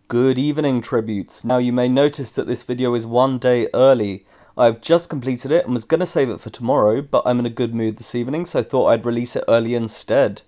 Good evening, tributes. Now you may notice that this video is one day early. I've just completed it and was going to save it for tomorrow, but I'm in a good mood this evening, so I thought I'd release it early instead.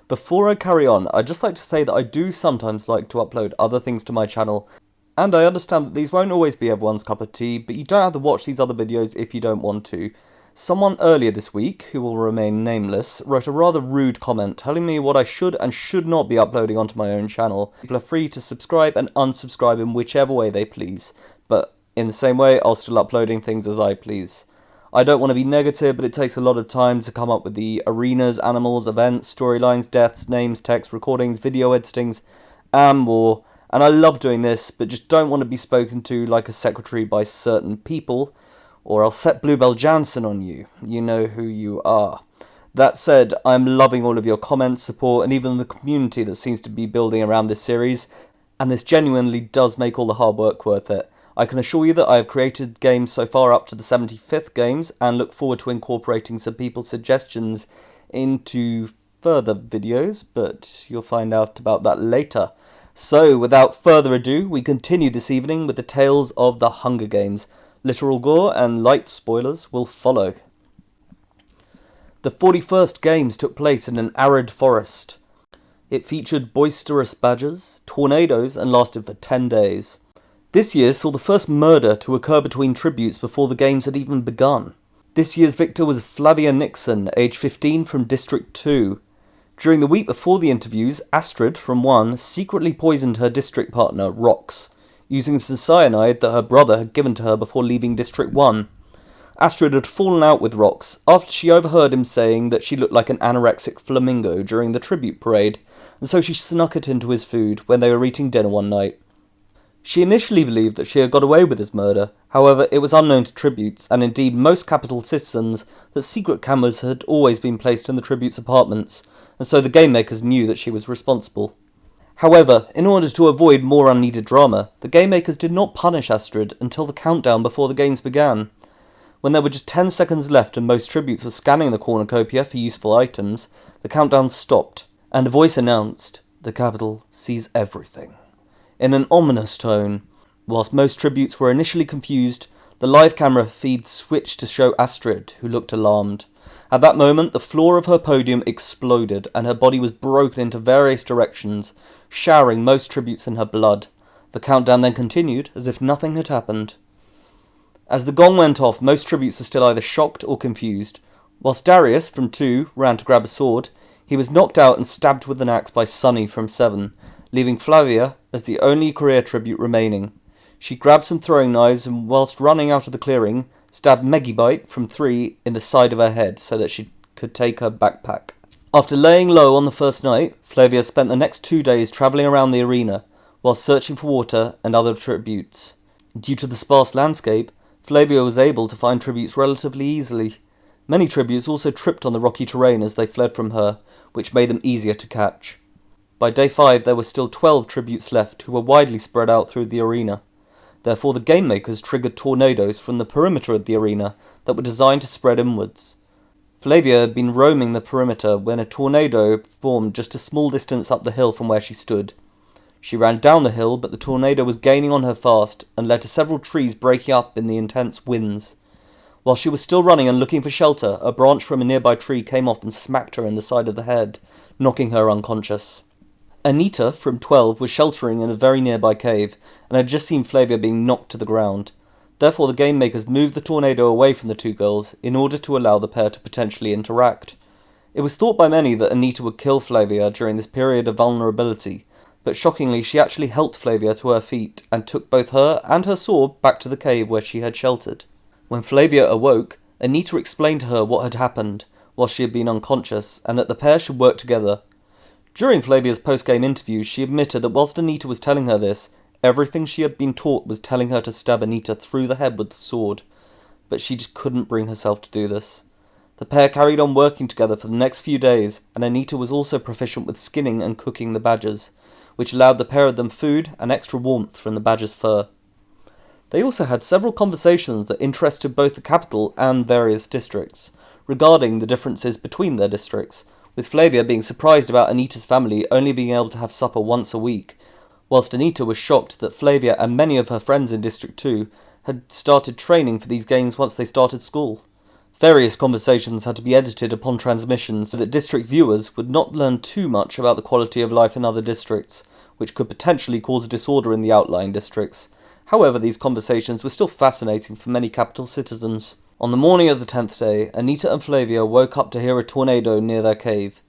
Before I carry on, I'd just like to say that I do sometimes like to upload other things to my channel, and I understand that these won't always be everyone's cup of tea, but you don't have to watch these other videos if you don't want to. Someone earlier this week, who will remain nameless, wrote a rather rude comment telling me what I should and should not be uploading onto my own channel. People are free to subscribe and unsubscribe in whichever way they please, but in the same way, I'll still uploading things as I please. I don't want to be negative, but it takes a lot of time to come up with the arenas, animals, events, storylines, deaths, names, text, recordings, video editings, and more. And I love doing this, but just don't want to be spoken to like a secretary by certain people, or I'll set Bluebell Jansen on you. You know who you are. That said, I'm loving all of your comments, support, and even the community that seems to be building around this series, and this genuinely does make all the hard work worth it. I can assure you that I have created games so far up to the 75th games, and look forward to incorporating some people's suggestions into further videos, but you'll find out about that later. So, without further ado, we continue this evening with the tales of the Hunger Games. Literal gore and light spoilers will follow. The 41st Games took place in an arid forest. It featured boisterous badgers, tornadoes, and lasted for 10 days. This year saw the first murder to occur between tributes before the games had even begun. This year's victor was Flavia Nixon, age 15, from District 2. During the week before the interviews, Arid, from 1, secretly poisoned her district partner, Rox, using some cyanide that her brother had given to her before leaving District 1. Arid had fallen out with Rox after she overheard him saying that she looked like an anorexic flamingo during the tribute parade, and so she snuck it into his food when they were eating dinner one night. She initially believed that she had got away with his murder, however it was unknown to tributes, and indeed most capital citizens, that secret cameras had always been placed in the tributes' apartments, and so the game makers knew that she was responsible. However, in order to avoid more unneeded drama, the game makers did not punish Arid until the countdown before the games began. When there were just 10 seconds left and most tributes were scanning the cornucopia for useful items, the countdown stopped, and a voice announced, "The capital sees everything," in an ominous tone. Whilst most tributes were initially confused, the live camera feed switched to show Arid, who looked alarmed. At that moment, the floor of her podium exploded, and her body was broken into various directions, showering most tributes in her blood. The countdown then continued, as if nothing had happened. As the gong went off, most tributes were still either shocked or confused. Whilst Darius, from 2, ran to grab a sword, he was knocked out and stabbed with an axe by Sunny from 7, leaving Flavia as the only career tribute remaining. She grabbed some throwing knives and, whilst running out of the clearing, stabbed Megibite from 3 in the side of her head so that she could take her backpack. After laying low on the first night, Flavia spent the next 2 days travelling around the arena while searching for water and other tributes. Due to the sparse landscape, Flavia was able to find tributes relatively easily. Many tributes also tripped on the rocky terrain as they fled from her, which made them easier to catch. By day 5 there were still 12 tributes left who were widely spread out through the arena. Therefore the game makers triggered tornadoes from the perimeter of the arena that were designed to spread inwards. Flavia had been roaming the perimeter when a tornado formed just a small distance up the hill from where she stood. She ran down the hill, but the tornado was gaining on her fast and led to several trees breaking up in the intense winds. While she was still running and looking for shelter, a branch from a nearby tree came off and smacked her in the side of the head, knocking her unconscious. Anita, from 12, was sheltering in a very nearby cave, and had just seen Flavia being knocked to the ground. Therefore the game makers moved the tornado away from the two girls in order to allow the pair to potentially interact. It was thought by many that Anita would kill Flavia during this period of vulnerability, but shockingly she actually helped Flavia to her feet and took both her and her sword back to the cave where she had sheltered. When Flavia awoke, Anita explained to her what had happened while she had been unconscious, and that the pair should work together. During Flavia's post-game interview, she admitted that whilst Anita was telling her this, everything she had been taught was telling her to stab Anita through the head with the sword, but she just couldn't bring herself to do this. The pair carried on working together for the next few days, and Anita was also proficient with skinning and cooking the badgers, which allowed the pair of them food and extra warmth from the badger's fur. They also had several conversations that interested both the capital and various districts, regarding the differences between their districts, with Flavia being surprised about Anita's family only being able to have supper once a week, whilst Anita was shocked that Flavia and many of her friends in District 2 had started training for these games once they started school. Various conversations had to be edited upon transmission so that district viewers would not learn too much about the quality of life in other districts, which could potentially cause disorder in the outlying districts. However, these conversations were still fascinating for many capital citizens. On the morning of the 10th day, Anita and Flavia woke up to hear a tornado near their cave.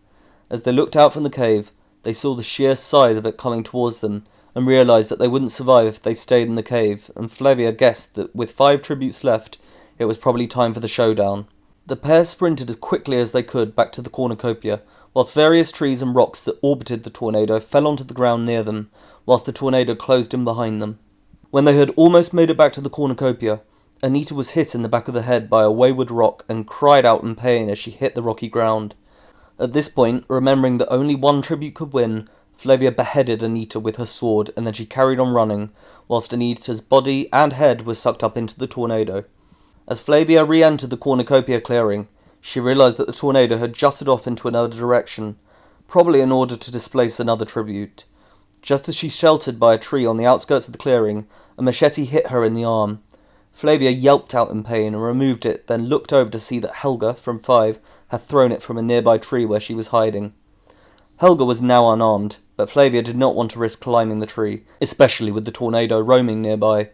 As they looked out from the cave, they saw the sheer size of it coming towards them, and realised that they wouldn't survive if they stayed in the cave, and Flavia guessed that with 5 tributes left, it was probably time for the showdown. The pair sprinted as quickly as they could back to the cornucopia, whilst various trees and rocks that orbited the tornado fell onto the ground near them, whilst the tornado closed in behind them. When they had almost made it back to the cornucopia, Anita was hit in the back of the head by a wayward rock and cried out in pain as she hit the rocky ground. At this point, remembering that only one tribute could win, Flavia beheaded Anita with her sword, and then she carried on running, whilst Anita's body and head was sucked up into the tornado. As Flavia re-entered the cornucopia clearing, she realised that the tornado had jutted off into another direction, probably in order to displace another tribute. Just as she sheltered by a tree on the outskirts of the clearing, a machete hit her in the arm. Flavia yelped out in pain and removed it, then looked over to see that Helga, from 5, had thrown it from a nearby tree where she was hiding. Helga was now unarmed, but Flavia did not want to risk climbing the tree, especially with the tornado roaming nearby.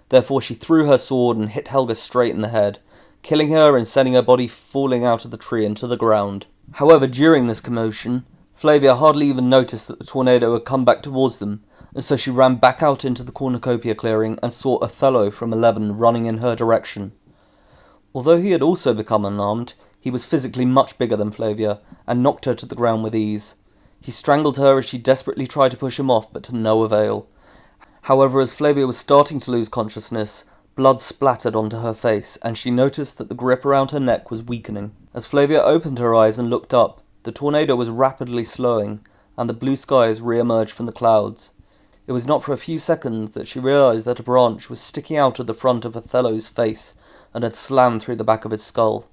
Therefore she threw her sword and hit Helga straight in the head, killing her and sending her body falling out of the tree into the ground. However, during this commotion, Flavia hardly even noticed that the tornado had come back towards them, and so she ran back out into the cornucopia clearing and saw Othello from 11 running in her direction. Although he had also become unarmed, he was physically much bigger than Flavia, and knocked her to the ground with ease. He strangled her as she desperately tried to push him off, but to no avail. However, as Flavia was starting to lose consciousness, blood splattered onto her face, and she noticed that the grip around her neck was weakening. As Flavia opened her eyes and looked up, the tornado was rapidly slowing, and the blue skies re-emerged from the clouds. It was not for a few seconds that she realised that a branch was sticking out of the front of Othello's face and had slammed through the back of his skull.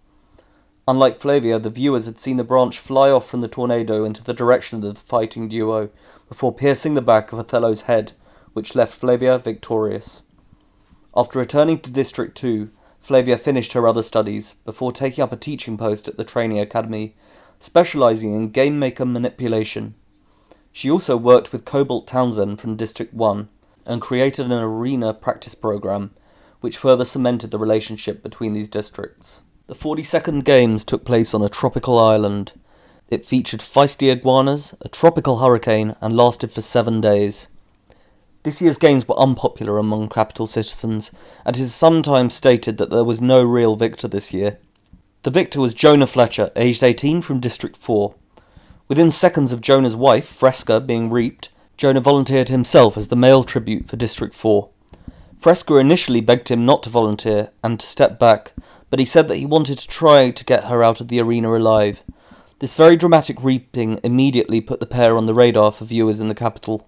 Unlike Flavia, the viewers had seen the branch fly off from the tornado into the direction of the fighting duo, before piercing the back of Othello's head, which left Flavia victorious. After returning to District 2, Flavia finished her other studies, before taking up a teaching post at the training academy, specialising in game maker manipulation. She also worked with Cobalt Townsend from District 1, and created an arena practice program, which further cemented the relationship between these districts. The 42nd Games took place on a tropical island. It featured feisty iguanas, a tropical hurricane, and lasted for 7 days. This year's games were unpopular among capital citizens, and it is sometimes stated that there was no real victor this year. The victor was Jonah Fletcher, aged 18, from District 4. Within seconds of Jonah's wife, Fresca, being reaped, Jonah volunteered himself as the male tribute for District 4. Fresca initially begged him not to volunteer and to step back, but he said that he wanted to try to get her out of the arena alive. This very dramatic reaping immediately put the pair on the radar for viewers in the capital.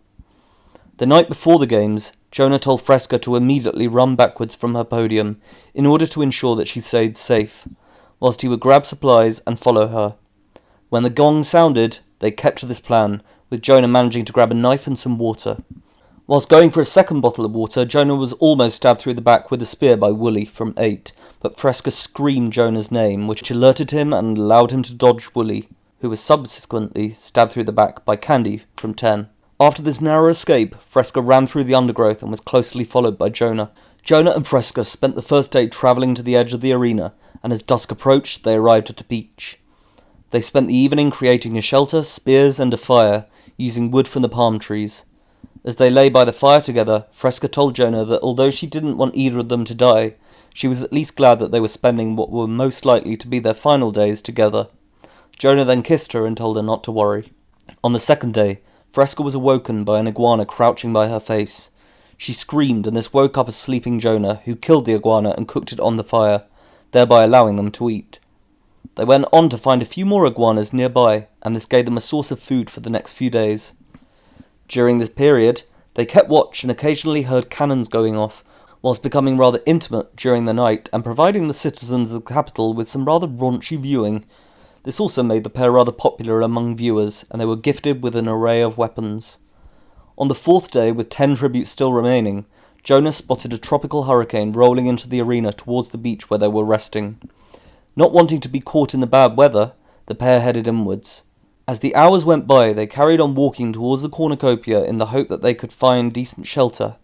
The night before the games, Jonah told Fresca to immediately run backwards from her podium in order to ensure that she stayed safe, whilst he would grab supplies and follow her. When the gong sounded, they kept to this plan, with Jonah managing to grab a knife and some water. Whilst going for a second bottle of water, Jonah was almost stabbed through the back with a spear by Wooly from 8, but Fresca screamed Jonah's name, which alerted him and allowed him to dodge Wooly, who was subsequently stabbed through the back by Candy from 10. After this narrow escape, Fresca ran through the undergrowth and was closely followed by Jonah. Jonah and Fresca spent the first day travelling to the edge of the arena, and as dusk approached, they arrived at a beach. They spent the evening creating a shelter, spears, and a fire, using wood from the palm trees. As they lay by the fire together, Fresca told Jonah that although she didn't want either of them to die, she was at least glad that they were spending what were most likely to be their final days together. Jonah then kissed her and told her not to worry. On the second day, Fresca was awoken by an iguana crouching by her face. She screamed, and this woke up a sleeping Jonah, who killed the iguana and cooked it on the fire, thereby allowing them to eat. They went on to find a few more iguanas nearby, and this gave them a source of food for the next few days. During this period, they kept watch and occasionally heard cannons going off, whilst becoming rather intimate during the night and providing the citizens of the capital with some rather raunchy viewing. This also made the pair rather popular among viewers, and they were gifted with an array of weapons. On the fourth day, with 10 tributes still remaining, Jonah spotted a tropical hurricane rolling into the arena towards the beach where they were resting. Not wanting to be caught in the bad weather, the pair headed inwards. As the hours went by, they carried on walking towards the cornucopia in the hope that they could find decent shelter,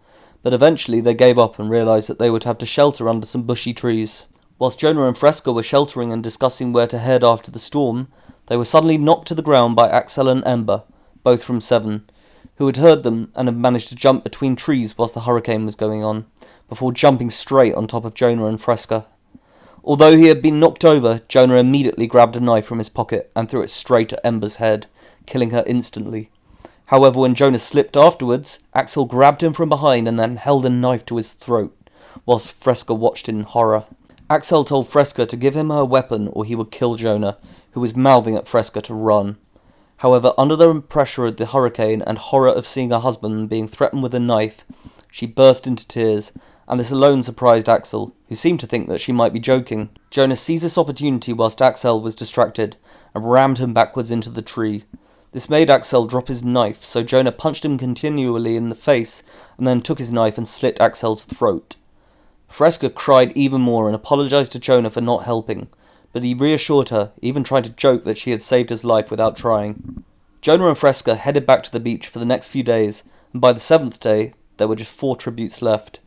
but eventually they gave up and realised that they would have to shelter under some bushy trees. Whilst Jonah and Fresca were sheltering and discussing where to head after the storm, they were suddenly knocked to the ground by Axel and Ember, both from 7, who had heard them and had managed to jump between trees whilst the hurricane was going on, before jumping straight on top of Jonah and Fresca. Although he had been knocked over, Jonah immediately grabbed a knife from his pocket and threw it straight at Ember's head, killing her instantly. However, when Jonah slipped afterwards, Axel grabbed him from behind and then held a knife to his throat, whilst Fresca watched in horror. Axel told Fresca to give him her weapon or he would kill Jonah, who was mouthing at Fresca to run. However, under the pressure of the hurricane and horror of seeing her husband being threatened with a knife, she burst into tears, and this alone surprised Axel, who seemed to think that she might be joking. Jonah seized this opportunity whilst Axel was distracted, and rammed him backwards into the tree. This made Axel drop his knife, so Jonah punched him continually in the face, and then took his knife and slit Axel's throat. Fresca cried even more and apologised to Jonah for not helping, but he reassured her, even trying to joke that she had saved his life without trying. Jonah and Fresca headed back to the beach for the next few days, and by the 7th day, there were just 4 tributes left.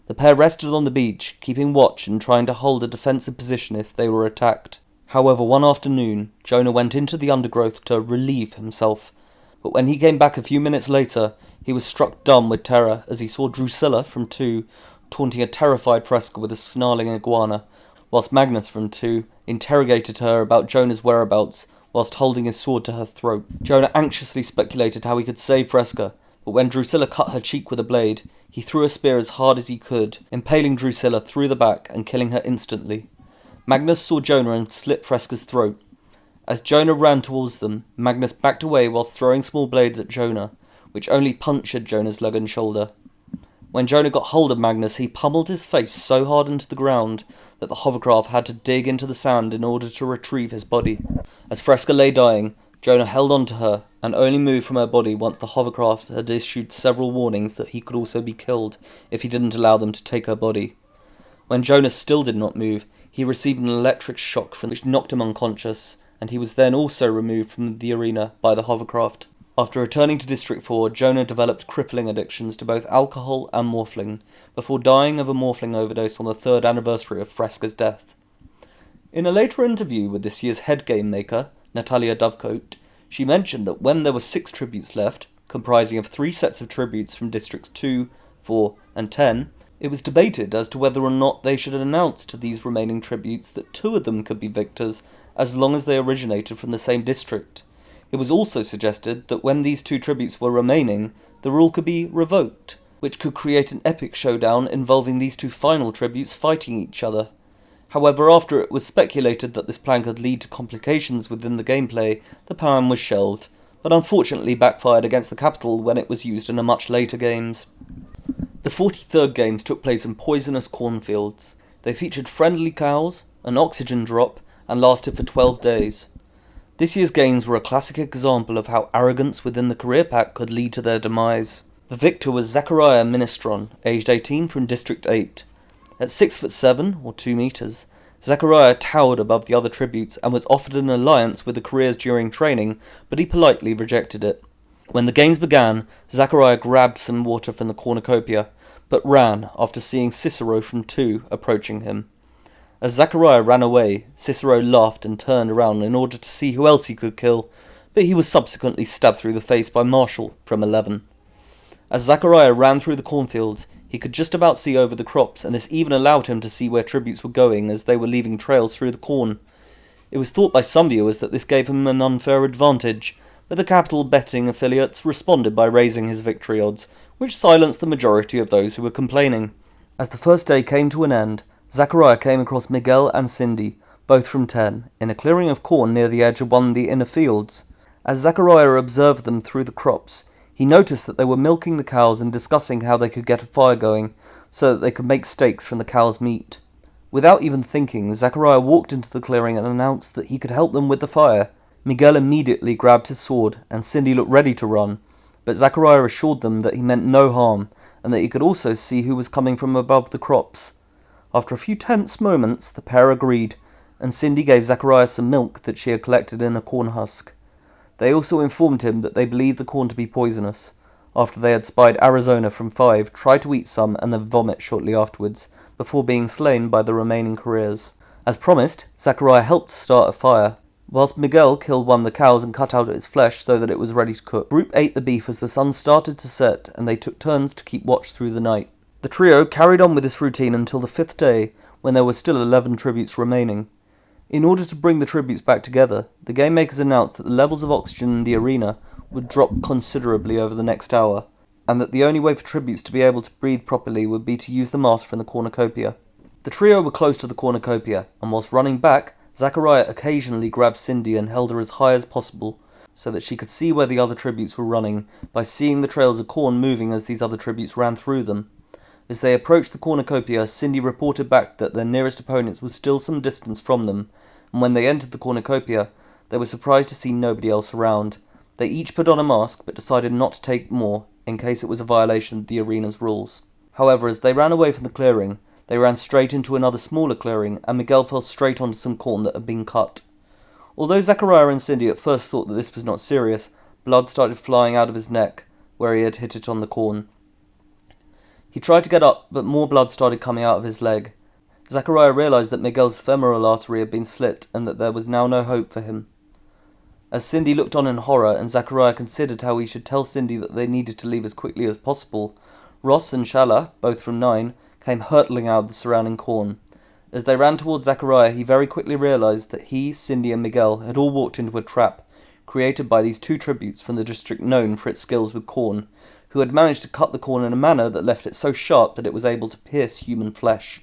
The pair rested on the beach, keeping watch and trying to hold a defensive position if they were attacked. However, one afternoon, Jonah went into the undergrowth to relieve himself, but when he came back a few minutes later, he was struck dumb with terror as he saw Drusilla from 2 taunting a terrified Fresca with a snarling iguana, whilst Magnus from 2 interrogated her about Jonah's whereabouts whilst holding his sword to her throat. Jonah anxiously speculated how he could save Fresca, but when Drusilla cut her cheek with a blade, he threw a spear as hard as he could, impaling Drusilla through the back and killing her instantly. Magnus saw Jonah and slit Fresca's throat. As Jonah ran towards them, Magnus backed away whilst throwing small blades at Jonah, which only punctured Jonah's leg and shoulder. When Jonah got hold of Magnus, he pummeled his face so hard into the ground that the hovercraft had to dig into the sand in order to retrieve his body. As Fresca lay dying, Jonah held on to her and only moved from her body once the hovercraft had issued several warnings that he could also be killed if he didn't allow them to take her body. When Jonah still did not move, he received an electric shock which knocked him unconscious, and he was then also removed from the arena by the hovercraft. After returning to District 4, Jonah developed crippling addictions to both alcohol and morphling, before dying of a morphling overdose on the 3rd anniversary of Fresca's death. In a later interview with this year's head game maker, Natalia Dovecote, she mentioned that when there were 6 tributes left, comprising of 3 sets of tributes from Districts 2, 4, and 10, it was debated as to whether or not they should announce to these remaining tributes that 2 of them could be victors as long as they originated from the same district. It was also suggested that when these 2 tributes were remaining, the rule could be revoked, which could create an epic showdown involving these 2 final tributes fighting each other. However, after it was speculated that this plan could lead to complications within the gameplay, the plan was shelved, but unfortunately backfired against the Capital when it was used in a much later games. The 43rd games took place in poisonous cornfields. They featured friendly cows, an oxygen drop, and lasted for 12 days. This year's games were a classic example of how arrogance within the career pack could lead to their demise. The victor was Zachariah Ministron, aged 18 from District 8. At 6'7", or 2 meters, Zachariah towered above the other tributes and was offered an alliance with the careers during training, but he politely rejected it. When the games began, Zachariah grabbed some water from the cornucopia, but ran after seeing Cicero from 2 approaching him. As Zachariah ran away, Cicero laughed and turned around in order to see who else he could kill, but he was subsequently stabbed through the face by Marshall from 11. As Zachariah ran through the cornfields, he could just about see over the crops, and this even allowed him to see where tributes were going as they were leaving trails through the corn. It was thought by some viewers that this gave him an unfair advantage, but the Capital betting affiliates responded by raising his victory odds, which silenced the majority of those who were complaining. As the first day came to an end, Zachariah came across Miguel and Cindy, both from 10, in a clearing of corn near the edge of one of the inner fields. As Zachariah observed them through the crops, he noticed that they were milking the cows and discussing how they could get a fire going, so that they could make steaks from the cow's meat. Without even thinking, Zachariah walked into the clearing and announced that he could help them with the fire. Miguel immediately grabbed his sword, and Cindy looked ready to run, but Zachariah assured them that he meant no harm, and that he could also see who was coming from above the crops. After a few tense moments, the pair agreed, and Cindy gave Zachariah some milk that she had collected in a corn husk. They also informed him that they believed the corn to be poisonous, after they had spied Arizona from 5 try to eat some and then vomit shortly afterwards, before being slain by the remaining careers. As promised, Zachariah helped start a fire, whilst Miguel killed one of the cows and cut out its flesh so that it was ready to cook. The group ate the beef as the sun started to set, and they took turns to keep watch through the night. The trio carried on with this routine until the 5th day, when there were still 11 tributes remaining. In order to bring the tributes back together, the game makers announced that the levels of oxygen in the arena would drop considerably over the next hour, and that the only way for tributes to be able to breathe properly would be to use the mask from the cornucopia. The trio were close to the cornucopia, and whilst running back, Zachariah occasionally grabbed Cindy and held her as high as possible, so that she could see where the other tributes were running, by seeing the trails of corn moving as these other tributes ran through them. As they approached the cornucopia, Cindy reported back that their nearest opponents were still some distance from them, and when they entered the cornucopia, they were surprised to see nobody else around. They each put on a mask, but decided not to take more, in case it was a violation of the arena's rules. However, as they ran away from the clearing, they ran straight into another smaller clearing, and Miguel fell straight onto some corn that had been cut. Although Zachariah and Cindy at first thought that this was not serious, blood started flying out of his neck, where he had hit it on the corn. He tried to get up, but more blood started coming out of his leg. Zachariah realized that Miguel's femoral artery had been slit, and that there was now no hope for him. As Cindy looked on in horror, and Zachariah considered how he should tell Cindy that they needed to leave as quickly as possible, Ross and Shala, both from 9, came hurtling out of the surrounding corn. As they ran towards Zachariah, he very quickly realized that he, Cindy, and Miguel had all walked into a trap, created by these 2 tributes from the district known for its skills with corn, who had managed to cut the corn in a manner that left it so sharp that it was able to pierce human flesh.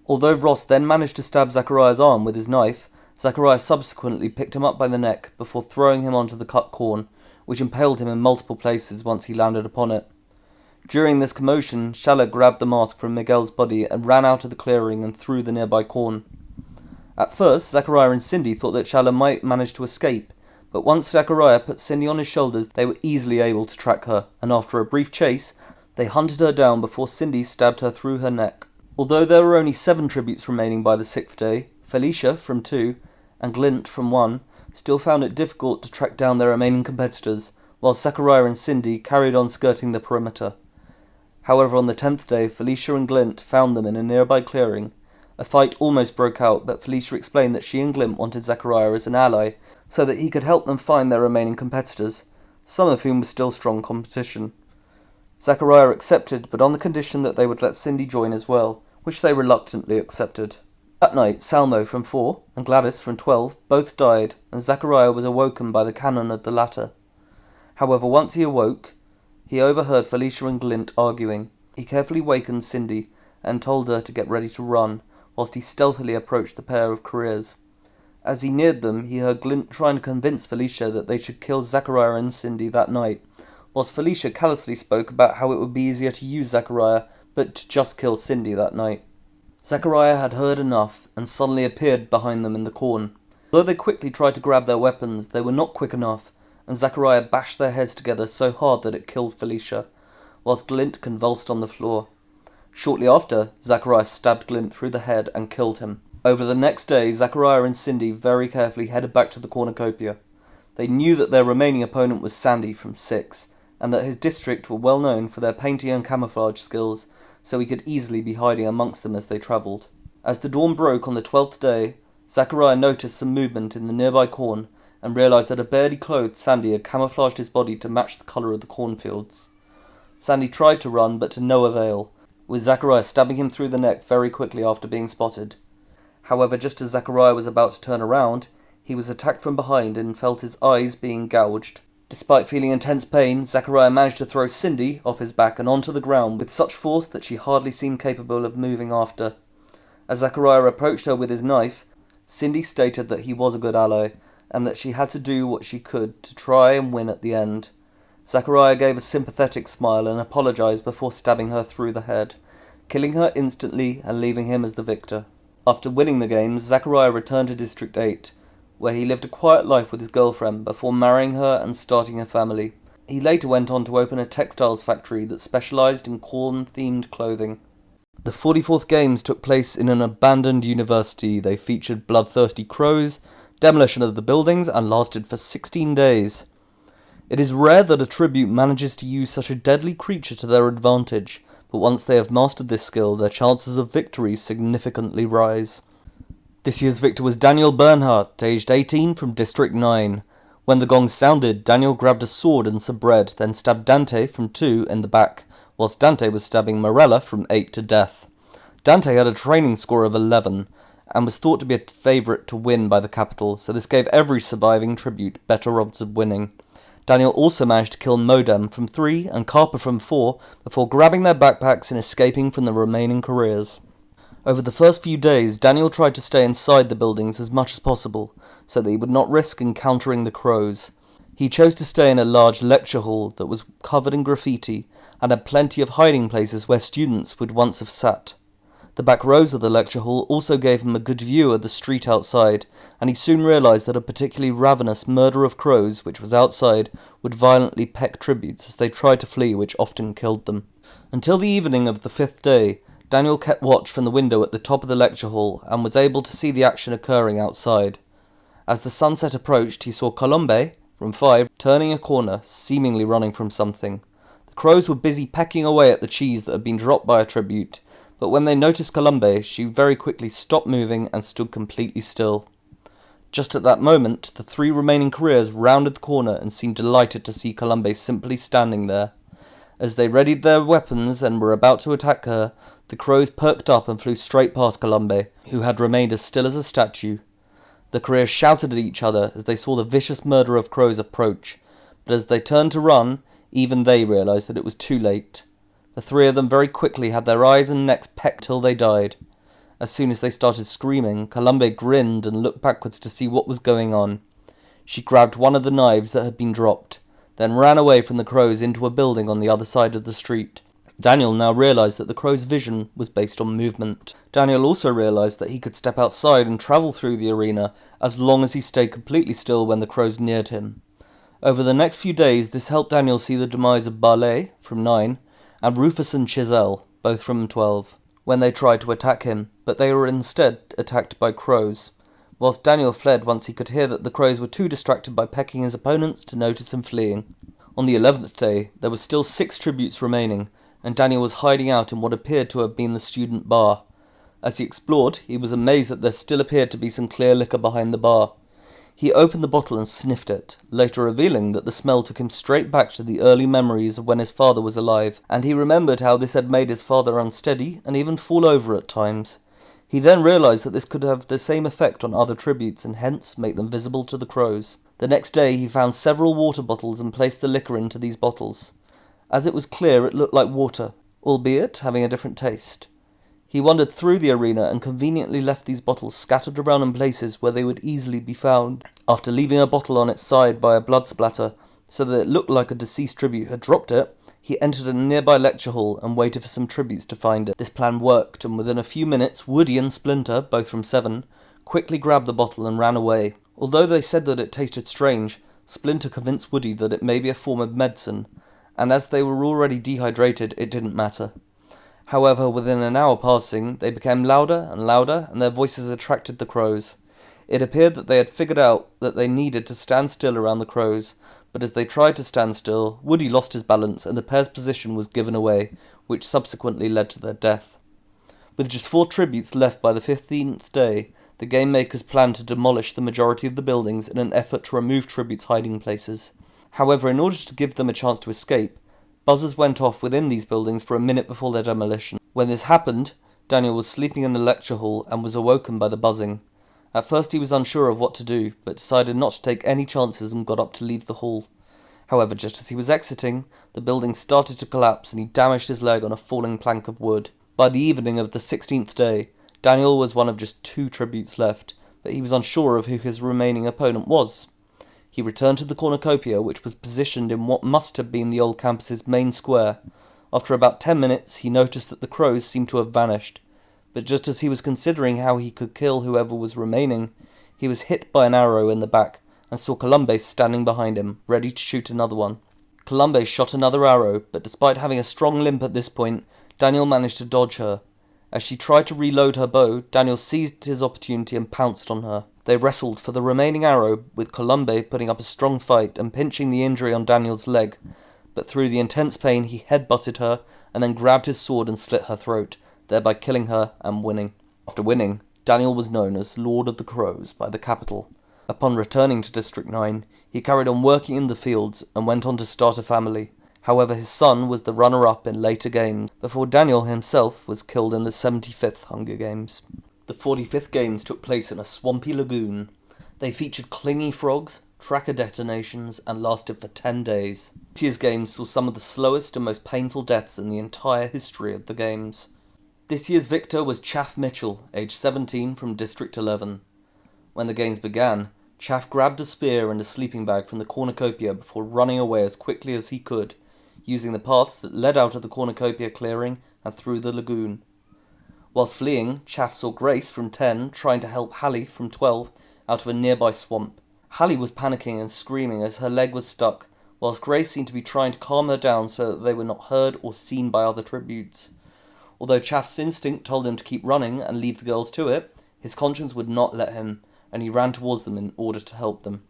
Although Ross then managed to stab Zachariah's arm with his knife, Zachariah subsequently picked him up by the neck before throwing him onto the cut corn, which impaled him in multiple places once he landed upon it. During this commotion, Shala grabbed the mask from Miguel's body and ran out of the clearing and through the nearby corn. At first, Zachariah and Cindy thought that Shala might manage to escape, but once Zachariah put Cindy on his shoulders, they were easily able to track her, and after a brief chase, they hunted her down before Cindy stabbed her through her neck. Although there were only 7 tributes remaining by the 6th day, Felicia, from 2, and Glint, from 1, still found it difficult to track down their remaining competitors, while Zachariah and Cindy carried on skirting the perimeter. However, on the 10th day, Felicia and Glint found them in a nearby clearing. A fight almost broke out, but Felicia explained that she and Glint wanted Zachariah as an ally, so that he could help them find their remaining competitors, some of whom were still strong competition. Zachariah accepted, but on the condition that they would let Cindy join as well, which they reluctantly accepted. That night, Salmo from 4 and Gladys from 12 both died, and Zachariah was awoken by the cannon of the latter. However, once he awoke, he overheard Felicia and Glint arguing. He carefully wakened Cindy and told her to get ready to run, whilst he stealthily approached the pair of careers. As he neared them, he heard Glint trying to convince Felicia that they should kill Zachariah and Cindy that night, whilst Felicia callously spoke about how it would be easier to use Zachariah, but to just kill Cindy that night. Zachariah had heard enough, and suddenly appeared behind them in the corn. Though they quickly tried to grab their weapons, they were not quick enough, and Zachariah bashed their heads together so hard that it killed Felicia, whilst Glint convulsed on the floor. Shortly after, Zachariah stabbed Glint through the head and killed him. Over the next day, Zachariah and Cindy very carefully headed back to the cornucopia. They knew that their remaining opponent was Sandy from 6, and that his district were well known for their painting and camouflage skills, so he could easily be hiding amongst them as they travelled. As the dawn broke on the 12th day, Zachariah noticed some movement in the nearby corn, and realised that a barely clothed Sandy had camouflaged his body to match the colour of the cornfields. Sandy tried to run, but to no avail, with Zachariah stabbing him through the neck very quickly after being spotted. However, just as Zachariah was about to turn around, he was attacked from behind and felt his eyes being gouged. Despite feeling intense pain, Zachariah managed to throw Cindy off his back and onto the ground with such force that she hardly seemed capable of moving after. As Zachariah approached her with his knife, Cindy stated that he was a good ally, and that she had to do what she could to try and win at the end. Zachariah gave a sympathetic smile and apologised before stabbing her through the head, killing her instantly and leaving him as the victor. After winning the games, Zachariah returned to District 8, where he lived a quiet life with his girlfriend before marrying her and starting a family. He later went on to open a textiles factory that specialised in corn-themed clothing. The 44th Games took place in an abandoned university. They featured bloodthirsty crows, demolition of the buildings, and lasted for 16 days. It is rare that a tribute manages to use such a deadly creature to their advantage, but once they have mastered this skill, their chances of victory significantly rise. This year's victor was Daniel Bernhardt, aged 18, from District 9. When the gong sounded, Daniel grabbed a sword and some bread, then stabbed Dante from 2 in the back, whilst Dante was stabbing Morella from 8 to death. Dante had a training score of 11, and was thought to be a favourite to win by the capital, so this gave every surviving tribute better odds of winning. Daniel also managed to kill Modem from 3 and Carper from 4 before grabbing their backpacks and escaping from the remaining careers. Over the first few days, Daniel tried to stay inside the buildings as much as possible, so that he would not risk encountering the crows. He chose to stay in a large lecture hall that was covered in graffiti and had plenty of hiding places where students would once have sat. The back rows of the lecture hall also gave him a good view of the street outside, and he soon realised that a particularly ravenous murder of crows, which was outside, would violently peck tributes as they tried to flee, which often killed them. Until the evening of the 5th day, Daniel kept watch from the window at the top of the lecture hall and was able to see the action occurring outside. As the sunset approached, he saw Colombe, from 5, turning a corner, seemingly running from something. The crows were busy pecking away at the cheese that had been dropped by a tribute, but when they noticed Colombe, she very quickly stopped moving and stood completely still. Just at that moment, the 3 remaining careers rounded the corner and seemed delighted to see Colombe simply standing there. As they readied their weapons and were about to attack her, the crows perked up and flew straight past Colombe, who had remained as still as a statue. The careers shouted at each other as they saw the vicious murder of crows approach, but as they turned to run, even they realised that it was too late. The 3 of them very quickly had their eyes and necks pecked till they died. As soon as they started screaming, Colombe grinned and looked backwards to see what was going on. She grabbed one of the knives that had been dropped, then ran away from the crows into a building on the other side of the street. Daniel now realised that the crow's vision was based on movement. Daniel also realised that he could step outside and travel through the arena as long as he stayed completely still when the crows neared him. Over the next few days, this helped Daniel see the demise of Barlet, from 9, and Rufus and Chiselle, both from 12, when they tried to attack him, but they were instead attacked by crows, whilst Daniel fled once he could hear that the crows were too distracted by pecking his opponents to notice him fleeing. On the 11th day, there were still 6 tributes remaining, and Daniel was hiding out in what appeared to have been the student bar. As he explored, he was amazed that there still appeared to be some clear liquor behind the bar. He opened the bottle and sniffed it, later revealing that the smell took him straight back to the early memories of when his father was alive, and he remembered how this had made his father unsteady and even fall over at times. He then realised that this could have the same effect on other tributes and hence make them visible to the crows. The next day he found several water bottles and placed the liquor into these bottles. As it was clear, it looked like water, albeit having a different taste. He wandered through the arena and conveniently left these bottles scattered around in places where they would easily be found. After leaving a bottle on its side by a blood splatter, so that it looked like a deceased tribute had dropped it, he entered a nearby lecture hall and waited for some tributes to find it. This plan worked, and within a few minutes, Woody and Splinter, both from 7, quickly grabbed the bottle and ran away. Although they said that it tasted strange, Splinter convinced Woody that it may be a form of medicine, and as they were already dehydrated, it didn't matter. However, within an hour passing, they became louder and louder, and their voices attracted the crows. It appeared that they had figured out that they needed to stand still around the crows, but as they tried to stand still, Woody lost his balance and the pair's position was given away, which subsequently led to their death. With just 4 tributes left by the 15th day, the game makers planned to demolish the majority of the buildings in an effort to remove tributes' hiding places. However, in order to give them a chance to escape, buzzers went off within these buildings for a minute before their demolition. When this happened, Daniel was sleeping in the lecture hall and was awoken by the buzzing. At first he was unsure of what to do, but decided not to take any chances and got up to leave the hall. However, just as he was exiting, the building started to collapse and he damaged his leg on a falling plank of wood. By the evening of the 16th day, Daniel was one of just 2 tributes left, but he was unsure of who his remaining opponent was. He returned to the cornucopia, which was positioned in what must have been the old campus's main square. After about 10 minutes, he noticed that the crows seemed to have vanished, but just as he was considering how he could kill whoever was remaining, he was hit by an arrow in the back and saw Colombe standing behind him, ready to shoot another one. Columbe shot another arrow, but despite having a strong limp at this point, Daniel managed to dodge her. As she tried to reload her bow, Daniel seized his opportunity and pounced on her. They wrestled for the remaining arrow, with Columbe putting up a strong fight and pinching the injury on Daniel's leg, but through the intense pain he headbutted her and then grabbed his sword and slit her throat, thereby killing her and winning. After winning, Daniel was known as Lord of the Crows by the capital. Upon returning to District 9, he carried on working in the fields and went on to start a family. However, his son was the runner-up in later games, before Daniel himself was killed in the 75th Hunger Games. The 45th Games took place in a swampy lagoon. They featured clingy frogs, tracker detonations, and lasted for 10 days. This year's games saw some of the slowest and most painful deaths in the entire history of the games. This year's victor was Chaff Mitchell, aged 17, from District 11. When the games began, Chaff grabbed a spear and a sleeping bag from the cornucopia before running away as quickly as he could, using the paths that led out of the cornucopia clearing and through the lagoon. Whilst fleeing, Chaff saw Grace from 10 trying to help Hallie from 12 out of a nearby swamp. Hallie was panicking and screaming as her leg was stuck, whilst Grace seemed to be trying to calm her down so that they were not heard or seen by other tributes. Although Chaff's instinct told him to keep running and leave the girls to it, his conscience would not let him, and he ran towards them in order to help them.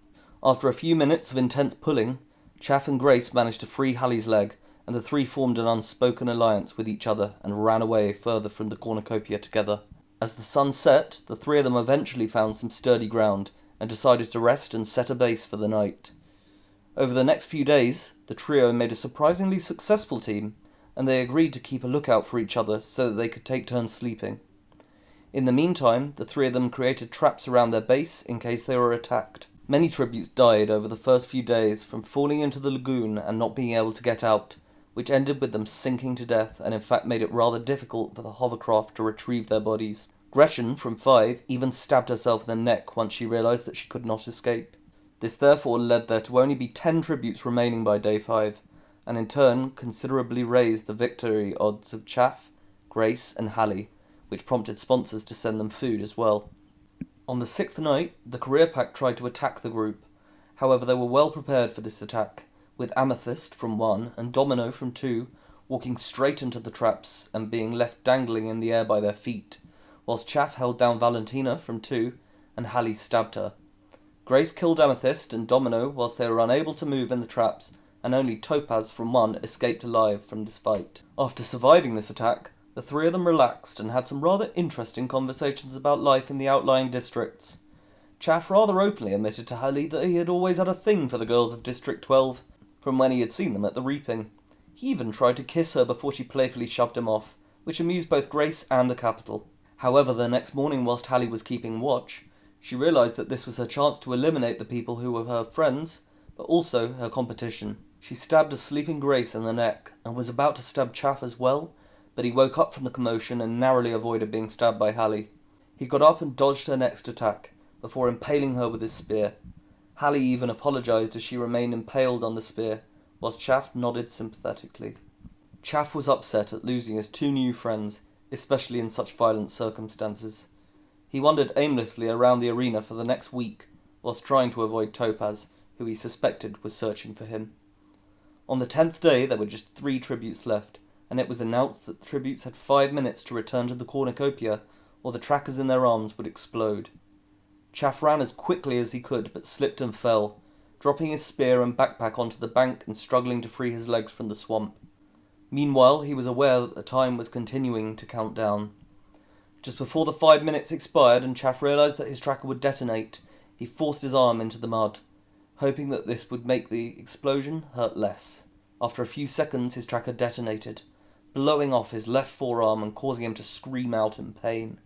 After a few minutes of intense pulling, Chaff and Grace managed to free Hallie's leg, and the three formed an unspoken alliance with each other and ran away further from the cornucopia together. As the sun set, the three of them eventually found some sturdy ground and decided to rest and set a base for the night. Over the next few days, the trio made a surprisingly successful team, and they agreed to keep a lookout for each other so that they could take turns sleeping. In the meantime, the three of them created traps around their base in case they were attacked. Many tributes died over the first few days from falling into the lagoon and not being able to get out, which ended with them sinking to death and in fact made it rather difficult for the hovercraft to retrieve their bodies. Gretchen, from 5, even stabbed herself in the neck once she realised that she could not escape. This therefore led there to only be 10 tributes remaining by day 5, and in turn considerably raised the victory odds of Chaff, Grace and Hallie, which prompted sponsors to send them food as well. On the 6th night, the career pack tried to attack the group. However, they were well prepared for this attack, with Amethyst from 1 and Domino from 2 walking straight into the traps and being left dangling in the air by their feet, whilst Chaff held down Valentina from 2 and Hallie stabbed her. Grace killed Amethyst and Domino whilst they were unable to move in the traps, and only Topaz from 1 escaped alive from this fight. After surviving this attack, the three of them relaxed and had some rather interesting conversations about life in the outlying districts. Chaff rather openly admitted to Hallie that he had always had a thing for the girls of District 12, from when he had seen them at the reaping. He even tried to kiss her before she playfully shoved him off, which amused both Grace and the capital. However, the next morning whilst Hallie was keeping watch, she realised that this was her chance to eliminate the people who were her friends, but also her competition. She stabbed a sleeping Grace in the neck, and was about to stab Chaff as well, but he woke up from the commotion and narrowly avoided being stabbed by Hallie. He got up and dodged her next attack, before impaling her with his spear. Hallie even apologised as she remained impaled on the spear, whilst Chaff nodded sympathetically. Chaff was upset at losing his 2 new friends, especially in such violent circumstances. He wandered aimlessly around the arena for the next week, whilst trying to avoid Topaz, who he suspected was searching for him. On the 10th day there were just 3 tributes left, and it was announced that the tributes had 5 minutes to return to the cornucopia, or the trackers in their arms would explode. Chaff ran as quickly as he could, but slipped and fell, dropping his spear and backpack onto the bank and struggling to free his legs from the swamp. Meanwhile, he was aware that the time was continuing to count down. Just before the 5 minutes expired and Chaff realised that his tracker would detonate, he forced his arm into the mud, hoping that this would make the explosion hurt less. After a few seconds, his tracker detonated, blowing off his left forearm and causing him to scream out in pain.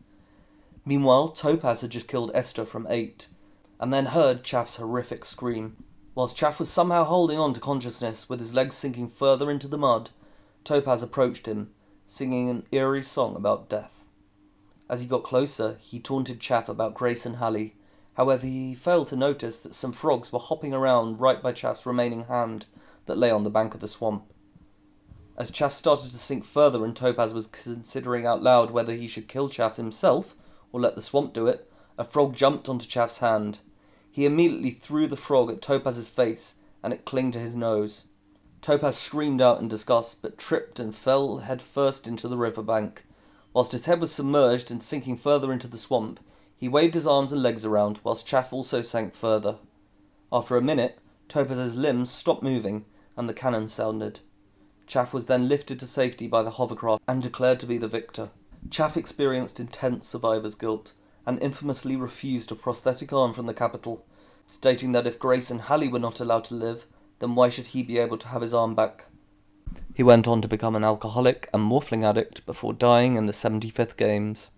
Meanwhile, Topaz had just killed Esther from 8, and then heard Chaff's horrific scream. Whilst Chaff was somehow holding on to consciousness with his legs sinking further into the mud, Topaz approached him, singing an eerie song about death. As he got closer, he taunted Chaff about Grace and Hallie. However, he failed to notice that some frogs were hopping around right by Chaff's remaining hand that lay on the bank of the swamp. As Chaff started to sink further and Topaz was considering out loud whether he should kill Chaff himself or let the swamp do it, a frog jumped onto Chaff's hand. He immediately threw the frog at Topaz's face, and it clinged to his nose. Topaz screamed out in disgust, but tripped and fell headfirst into the riverbank. Whilst his head was submerged and sinking further into the swamp, he waved his arms and legs around, whilst Chaff also sank further. After a minute, Topaz's limbs stopped moving, and the cannon sounded. Chaff was then lifted to safety by the hovercraft and declared to be the victor. Chaff experienced intense survivor's guilt, and infamously refused a prosthetic arm from the capital, stating that if Grace and Hallie were not allowed to live, then why should he be able to have his arm back? He went on to become an alcoholic and morphling addict before dying in the 75th Games.